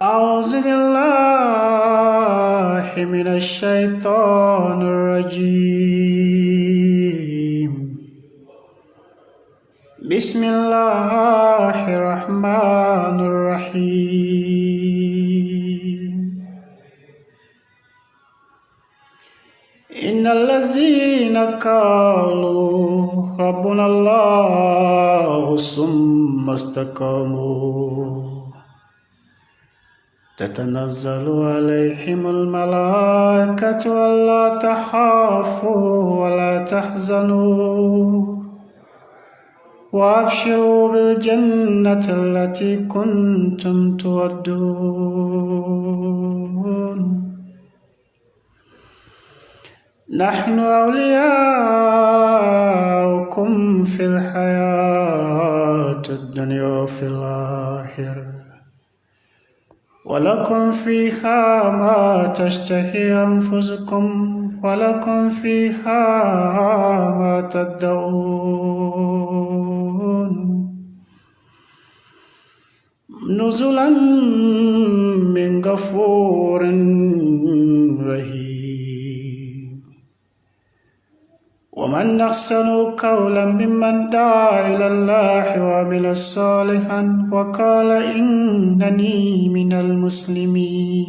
أعوذ بالله من الشيطان الرجيم. بسم الله الرحمن الرحيم. إن الذين قالوا ربنا الله ثم استقاموا تتنزل عليهم الملائكة ألا تخافوا ولا تحزنوا وأبشروا بالجنة التي كنتم توعدون. نحن أولياؤكم في الحياة الدنيا وفي الآخرة ولكم فيها ما تشتهي أنفسكم ولكم فيها ما تدعون. نزلا من غفور رحيم. ومن أحسن قولا ممن دعا إلى الله وعمل صالحا وقال إنني من المسلمين.